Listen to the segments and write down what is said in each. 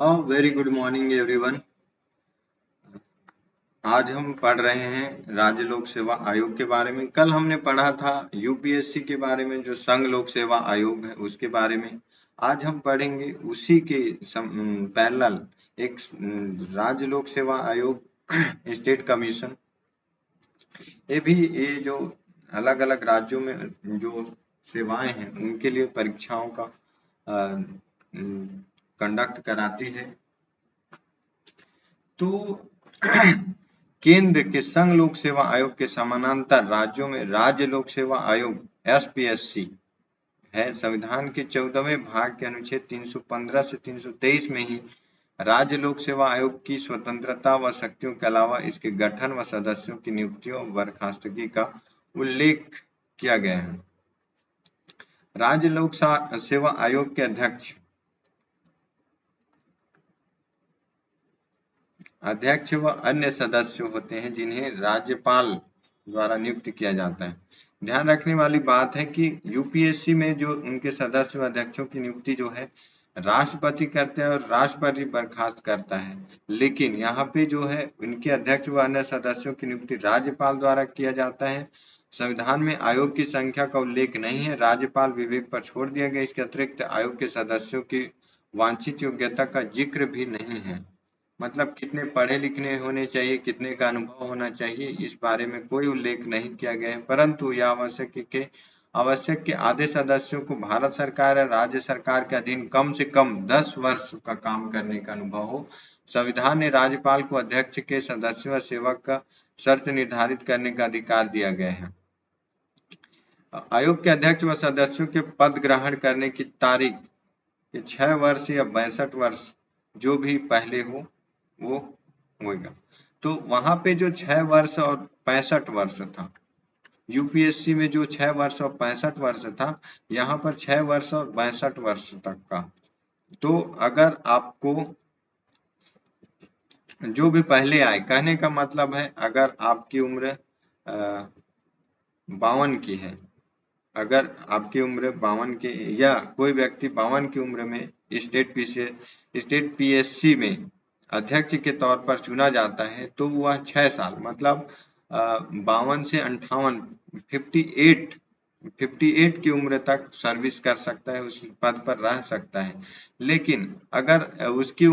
Very good morning everyone. आज हम पढ़ रहे हैं राज्य लोक सेवा आयोग के बारे में। कल हमने पढ़ा था यूपीएससी के बारे में, जो संघ लोक सेवा आयोग है उसके बारे में। आज हम पढ़ेंगे उसी के पैरेलल एक राज्य लोक सेवा आयोग स्टेट कमीशन। ये जो अलग अलग राज्यों में जो सेवाएं हैं उनके लिए परीक्षाओं का कंडक्ट कराती है। तो केंद्र के संघ लोक सेवा आयोग के समानांतर राज्यों में राज्य लोक सेवा आयोग एसपीएससी है। संविधान के 14वें भाग के अनुच्छेद 315 से 323 में ही राज्य लोक सेवा आयोग की स्वतंत्रता व शक्तियों के अलावा इसके गठन व सदस्यों की नियुक्तियों व बर्खास्तगी का उल्लेख किया गया है। राज्य लोक सेवा आयोग के अध्यक्ष व अन्य सदस्य होते हैं जिन्हें राज्यपाल द्वारा नियुक्त किया जाता है। ध्यान रखने वाली बात है कि यूपीएससी में जो उनके सदस्य व अध्यक्षों की नियुक्ति जो है राष्ट्रपति करते हैं और राष्ट्रपति बर्खास्त करता है, लेकिन यहाँ पे जो है उनके अध्यक्ष व अन्य सदस्यों की नियुक्ति राज्यपाल द्वारा किया जाता है। संविधान में आयोग की संख्या का उल्लेख नहीं है, राज्यपाल विवेक पर छोड़ दिया गया। इसके अतिरिक्त आयोग के सदस्यों की वांछित योग्यता का जिक्र भी नहीं है, मतलब कितने पढ़े लिखने होने चाहिए, कितने का अनुभव होना चाहिए, इस बारे में कोई उल्लेख नहीं किया गया है। परंतु यह आवश्यक के आधे सदस्यों को भारत सरकार या राज्य सरकार के अधीन कम से कम 10 वर्ष का काम करने का अनुभव हो। संविधान ने राज्यपाल को अध्यक्ष के सदस्यों व सेवक का शर्त निर्धारित करने का अधिकार दिया गया है। आयोग के अध्यक्ष व सदस्यों के पद ग्रहण करने की तारीख 6 वर्ष या 62 वर्ष जो भी पहले हो वो होगा। तो वहां पे जो 6 वर्ष और 65 वर्ष था, यूपीएससी में जो 6 वर्ष और 65 वर्ष था, यहाँ पर 6 वर्ष और 62 वर्ष तक का। तो अगर आपको जो भी पहले आए, कहने का मतलब है अगर आपकी उम्र 52 की है, अगर आपकी उम्र 52 की या कोई व्यक्ति 52 की उम्र में स्टेट पीएससी में अध्यक्ष के तौर पर चुना जाता है, तो वह 6 साल मतलब 52 से 58 58 की उम्र तक सर्विस कर सकता है, उस पद पर रह सकता है। लेकिन अगर उसकी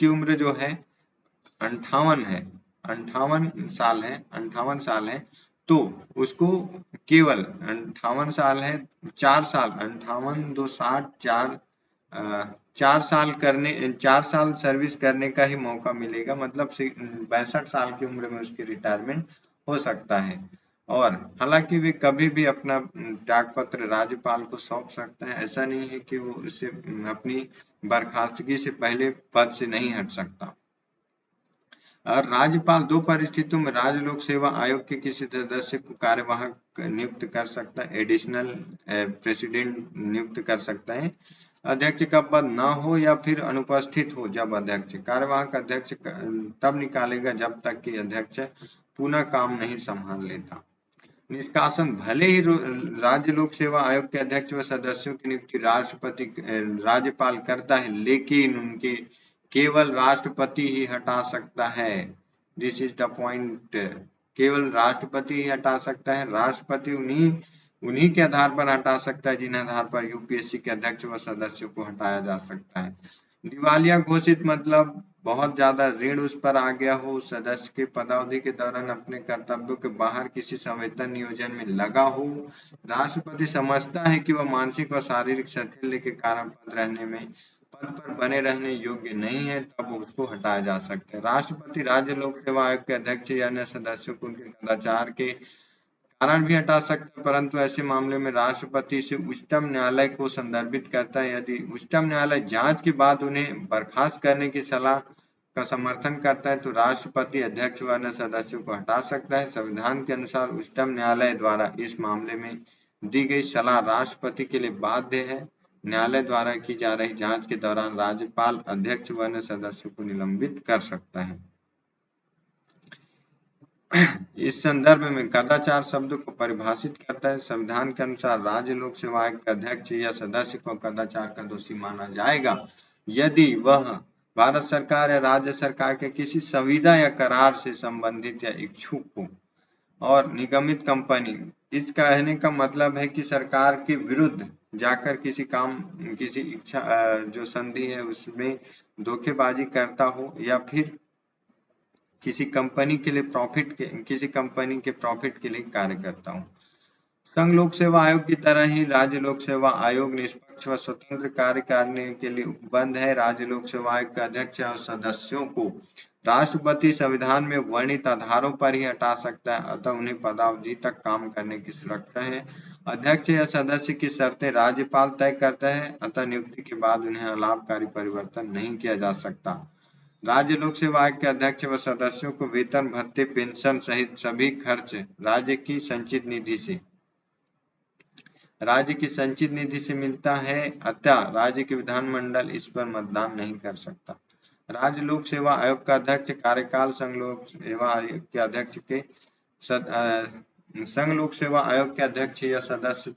उम्र जो है 58 है, 58 साल है, तो उसको केवल 58 साल है, 4 साल 58 2 60 4 साल सर्विस करने का ही मौका मिलेगा, मतलब 62 साल की उम्र में उसकी रिटायरमेंट हो सकता है। और हालांकि वे कभी भी अपना त्याग पत्र राज्यपाल को सौंप सकता है, ऐसा नहीं है कि वो उससे अपनी बर्खास्तगी से पहले पद से नहीं हट सकता। और राज्यपाल 2 परिस्थितियों में राज्य लोक सेवा आयोग के किसी सदस्य को कार्यवाहक नियुक्त कर सकता है, एडिशनल प्रेसिडेंट नियुक्त कर सकता है। अध्यक्ष का पद ना हो या फिर अनुपस्थित हो जब अध्यक्ष, कार्यवाहक अध्यक्ष तब निकालेगा जब तक कि अध्यक्ष पुनः काम नहीं संभाल लेता। निष्कासन, भले ही राज्य लोक सेवा आयोग के अध्यक्ष व सदस्यों की नियुक्ति राज्यपाल करता है, लेकिन उनके केवल राष्ट्रपति ही हटा सकता है। दिस इज द पॉइंट, केवल राष्ट्रपति ही हटा सकता है। राष्ट्रपति उन्हीं के आधार पर हटा सकता है जिन आधार पर यूपीएससी के अध्यक्ष व सदस्यों को हटाया जा सकता है। दिवालिया घोषित मतलब बहुत ज्यादा ऋण उस पर आ गया हो, सदस्य के पदावधि के दौरान अपने कर्तव्यों के बाहर किसी संवेतन नियोजन में लगा हो, राष्ट्रपति समझता है कि वह मानसिक व शारीरिक शैथिल्य के कारण पद पर बने रहने योग्य नहीं है, तब उसको हटाया जा सकता है। राष्ट्रपति राज्य लोक सेवा आयोग के अध्यक्ष या अन्य सदस्यों को उनके कदाचार के कारण भी हटा सकता है, परंतु ऐसे मामले में राष्ट्रपति से उच्चतम न्यायालय को संदर्भित करता है। यदि उच्चतम न्यायालय जांच के बाद उन्हें बर्खास्त करने की सलाह का समर्थन करता है तो राष्ट्रपति अध्यक्ष व अन्य सदस्यों को हटा सकता है। संविधान के अनुसार उच्चतम न्यायालय द्वारा इस मामले में दी गई सलाह राष्ट्रपति के लिए बाध्य है। न्यायालय द्वारा की जा रही जांच के दौरान राज्यपाल अध्यक्ष व अन्य सदस्यों को निलंबित कर सकता है। इस संदर्भ में कदाचार शब्द को परिभाषित करता है। संविधान के अनुसार राज्य लोक सेवा आयोग के अध्यक्ष या सदस्य को कदाचार का दोषी माना जाएगा यदि वह भारत सरकार या राज्य सरकार के किसी संविदा या करार से संबंधित या इच्छुक हो। और निगमित कंपनी, इस कहने का मतलब है कि सरकार के विरुद्ध जाकर किसी इच्छा जो संधि है उसमें धोखेबाजी करता हो या फिर किसी कंपनी के प्रॉफिट के लिए कार्य करता हूँ। संघ लोक सेवा आयोग की तरह ही राज्य लोक सेवा आयोग निष्पक्ष व स्वतंत्र कार्य करने के लिए उपबद्ध है। राज्य लोक सेवा आयोग के अध्यक्ष और सदस्यों को राष्ट्रपति संविधान में वर्णित आधारों पर ही हटा सकता है, अतः उन्हें पदावधि तक काम करने की सुरक्षा है। अध्यक्ष या सदस्य की शर्तें राज्यपाल तय करता है, अतः नियुक्ति के बाद उन्हें अलाभकारी परिवर्तन नहीं किया जा सकता। राज्य लोक सेवा आयोग के अध्यक्ष व सदस्यों को वेतन भत्ते पेंशन सहित सभी खर्च राज्य की संचित निधि से मिलता है, अतः राज्य के विधानमंडल इस पर मतदान नहीं कर सकता। राज्य लोक सेवा आयोग का अध्यक्ष कार्यकाल संघ लोक सेवा आयोग के अध्यक्ष के संघ लोक सेवा आयोग के अध्यक्ष या सदस्य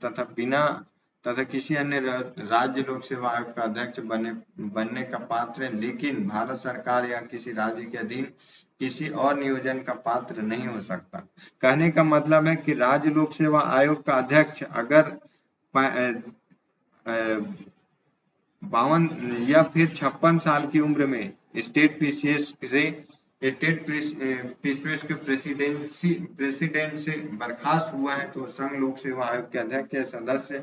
तथा किसी अन्य राज्य लोक सेवा आयोग का अध्यक्ष बनने का पात्र है, लेकिन भारत सरकार या किसी राज्य के अधीन किसी और नियोजन का पात्र नहीं हो सकता। कहने का मतलब है कि राज्य लोक सेवा आयोग का अध्यक्ष अगर 52 या फिर 56 साल की उम्र में स्टेट पीसीएस के प्रेसिडेंट से बर्खास्त हुआ है तो संघ लोक सेवा आयोग के अध्यक्ष या सदस्य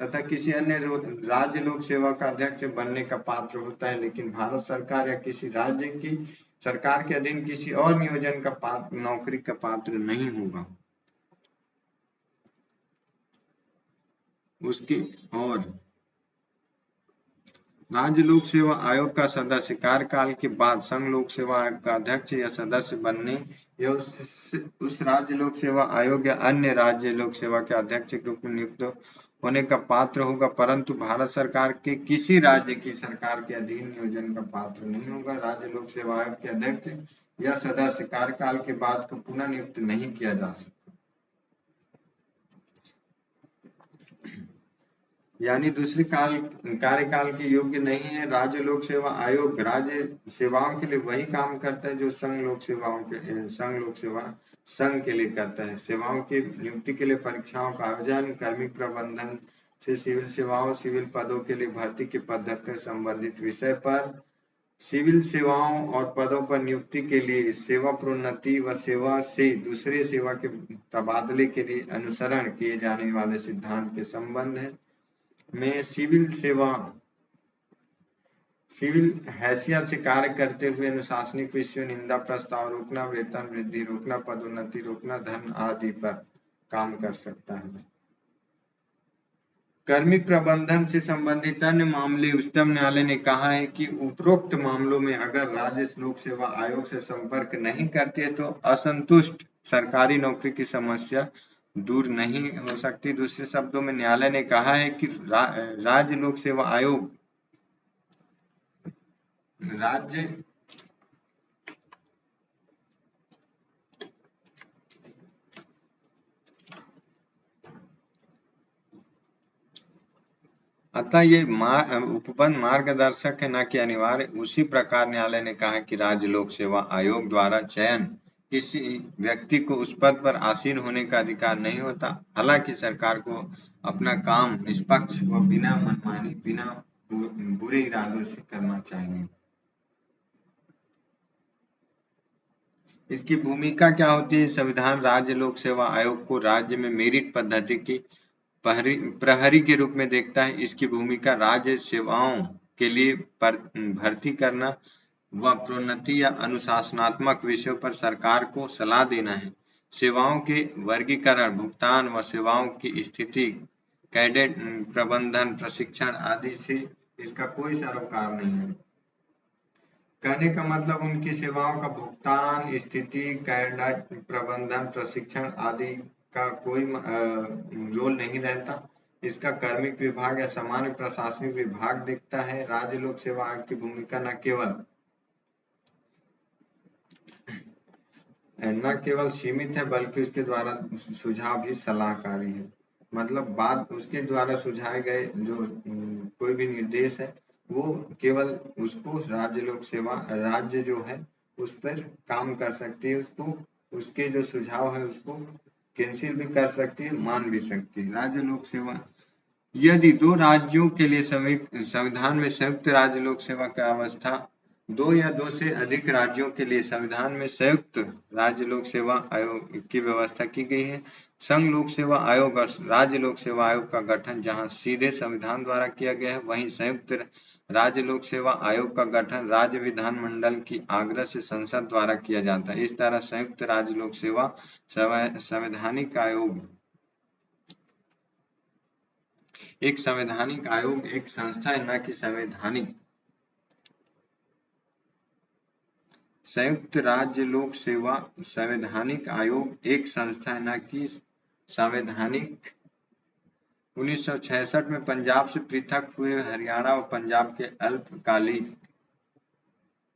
तथा किसी अन्य राज्य लोक सेवा का अध्यक्ष बनने का पात्र होता है, लेकिन भारत सरकार या किसी राज्य की सरकार के अधीन किसी और नियोजन का नौकरी का पात्र नहीं होगा। और राज्य लोक सेवा आयोग का सदस्य कार्यकाल के बाद संघ लोक सेवा आयोग का अध्यक्ष या सदस्य बनने या उस राज्य लोक सेवा आयोग या अन्य राज्य लोक सेवा के अध्यक्ष के रूप में नियुक्त होने का पात्र होगा, परंतु भारत सरकार के किसी राज्य की सरकार के अधीन नियोजन का पात्र नहीं होगा। राज्य लोक सेवा आयोग के अध्यक्ष या सदस्य कार्यकाल के बाद को पुनः नियुक्त नहीं किया जा सकता, यानी दूसरी कार्यकाल के योग्य नहीं है। राज्य लोक सेवा आयोग राज्य सेवाओं के लिए वही काम करता है जो संघ के लिए करता है। सेवाओं की नियुक्ति के लिए परीक्षाओं का आयोजन, कार्मिक प्रबंधन से सिविल सेवाओं, सिविल पदों के लिए भर्ती की पद्धति से संबंधित विषय पर, सिविल सेवाओं और पदों पर नियुक्ति के लिए सेवा प्रोन्नति व सेवा से दूसरे सेवा के तबादले के लिए अनुसरण किए जाने वाले सिद्धांत के संबंध में सिविल हैसियत से कार्य करते हुए अनुशासनिक विषयों, निंदा प्रस्ताव रोकना, वेतन वृद्धि रोकना, पदोन्नति रोकना, धन आदि पर काम कर सकता है। कार्मिक प्रबंधन से संबंधित अन्य मामले उच्चतम न्यायालय ने कहा है कि उपरोक्त मामलों में अगर राज्य लोक सेवा आयोग से संपर्क नहीं करते तो असंतुष्ट सरकारी नौकरी की समस्या दूर नहीं हो सकती। दूसरे शब्दों में न्यायालय ने कहा है कि राज्य लोक सेवा आयोग अतः ये उपबंध मार्गदर्शक है, न कि अनिवार्य। उसी प्रकार न्यायालय ने कहा कि राज्य लोक सेवा आयोग द्वारा चयन किसी व्यक्ति को उस पद पर आसीन होने का अधिकार नहीं होता। हालांकि सरकार को अपना काम निष्पक्ष व बिना मनमानी, बिना बुरे इरादों से करना चाहिए। इसकी भूमिका क्या होती है? संविधान राज्य लोक सेवा आयोग को राज्य में मेरिट पद्धति की प्रहरी के रूप में देखता है। इसकी भूमिका राज्य सेवाओं के लिए भर्ती करना व प्रोन्नति या अनुशासनात्मक विषयों पर सरकार को सलाह देना है। सेवाओं के वर्गीकरण, भुगतान व सेवाओं की स्थिति, कैडेट प्रबंधन, प्रशिक्षण आदि से इसका कोई सरोकार नहीं है। कहने का मतलब उनकी सेवाओं का भुगतान, स्थिति, कैडेट प्रबंधन, प्रशिक्षण आदि का कोई रोल नहीं रहता। इसका कार्मिक विभाग या सामान्य प्रशासनिक विभाग देखता है। राज्य लोक सेवा आयोग की भूमिका न केवल सीमित है बल्कि उसके द्वारा सुझाव भी सलाहकारी है। मतलब बात उसके द्वारा सुझाए गए जो कोई भी निर्देश है वो केवल उसको राज्य लोक सेवा राज्य जो है उस पर काम कर सकती है, उसको उसके जो सुझाव है उसको कैंसिल भी कर सकती है, मान भी सकती है। राज्य लोक सेवा यदि दो राज्यों के लिए संविधान में संयुक्त राज्य लोक सेवा की अवस्था, दो या दो से अधिक राज्यों के लिए संविधान में संयुक्त राज्य लोक सेवा आयोग की व्यवस्था की गई है। संघ लोक सेवा आयोग और राज्य लोक सेवा आयोग का गठन जहां सीधे संविधान द्वारा किया गया है, वहीं संयुक्त राज्य लोक सेवा आयोग का गठन राज्य विधानमंडल की आग्रह से संसद द्वारा किया जाता है। इस तरह संयुक्त राज्य लोक सेवा संवैधानिक आयोग एक संवैधानिक आयोग एक संस्था है, न कि संवैधानिक। संयुक्त राज्य लोक सेवा संवैधानिक आयोग एक संस्था है, न कि संवैधानिक। 1966 में पंजाब से पृथक हुए हरियाणा और पंजाब के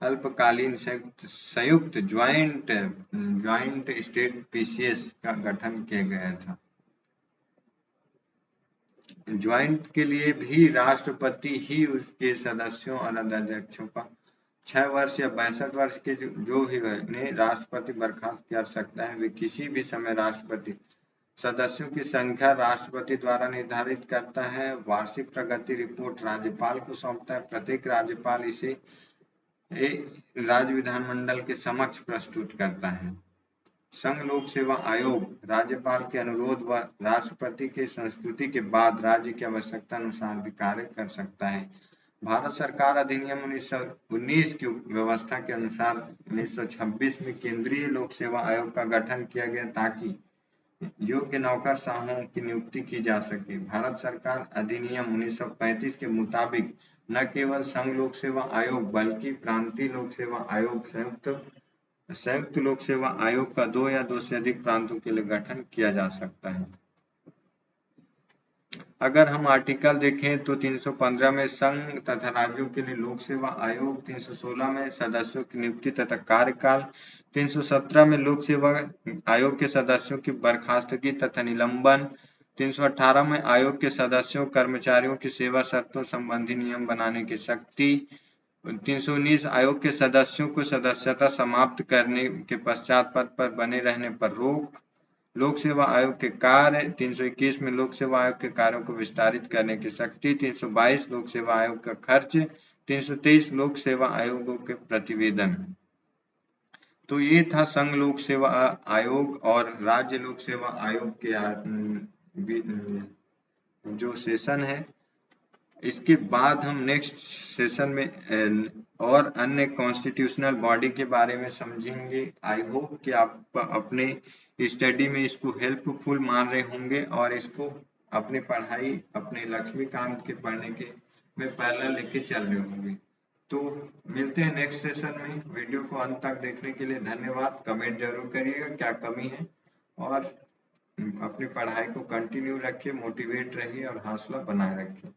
अल्पकालीन संयुक्त ज्वाइंट स्टेट पीसीएस का गठन किया गया था। ज्वाइंट के लिए भी राष्ट्रपति ही उसके सदस्यों और अध्यक्षों का 6 वर्ष या 62 वर्ष के जो भी ने राष्ट्रपति बर्खास्त कर सकता है। वे किसी भी समय राष्ट्रपति सदस्यों की संख्या राष्ट्रपति द्वारा निर्धारित करता है। वार्षिक प्रगति रिपोर्ट राज्यपाल को सौंपता है। प्रत्येक राज्यपाल इसे राज्य विधानमंडल के समक्ष प्रस्तुत करता है। संघ लोक सेवा आयोग राज्यपाल के अनुरोध व राष्ट्रपति के संस्तुति के बाद राज्य की आवश्यकता अनुसार भी कार्य कर सकता है। भारत सरकार अधिनियम 1919 की व्यवस्था के अनुसार 1926 में केंद्रीय लोक सेवा आयोग का गठन किया गया ताकि योग्य नौकरशाहों की नियुक्ति की जा सके। भारत सरकार अधिनियम 1935 के मुताबिक न केवल संघ लोक सेवा आयोग बल्कि प्रांतीय लोक सेवा आयोग संयुक्त लोक सेवा आयोग का 2 या 2 से अधिक प्रांतों के लिए गठन किया जा सकता है। अगर हम आर्टिकल देखें तो 315 में संघ तथा राज्यों के लिए लोक सेवा आयोग, 316 में सदस्यों की नियुक्ति तथा कार्यकाल, 317 में लोक सेवा आयोग के सदस्यों की बर्खास्तगी तथा निलंबन, 318 में आयोग के सदस्यों कर्मचारियों की सेवा शर्तों संबंधी नियम बनाने की शक्ति, 319 आयोग के सदस्यों को सदस्यता समाप्त करने के पश्चात पद पर बने रहने पर रोक, लोक सेवा आयोग के कार्य, 321 में लोक सेवा आयोग के कार्यों को विस्तारित करने की शक्ति, 322 लोक सेवा आयोग का खर्च, 323 लोक सेवा आयोगों के प्रतिवेदन। तो ये था संघ लोक सेवा आयोग और राज्य लोक सेवा आयोग के जो सेशन है। इसके बाद हम नेक्स्ट सेशन में और अन्य कॉन्स्टिट्यूशनल बॉडी के बारे में समझेंगे। आई होप कि आप अपने स्टडी में इसको हेल्पफुल मान रहे होंगे और इसको अपनी पढ़ाई अपने लक्ष्मीकांत के पढ़ने के में पैरेलल लेके चल रहे होंगे। तो मिलते हैं नेक्स्ट सेशन में। वीडियो को अंत तक देखने के लिए धन्यवाद। कमेंट जरूर करिएगा क्या कमी है और अपनी पढ़ाई को कंटिन्यू रखिए, मोटिवेट रहिए और हौसला बनाए रखिए।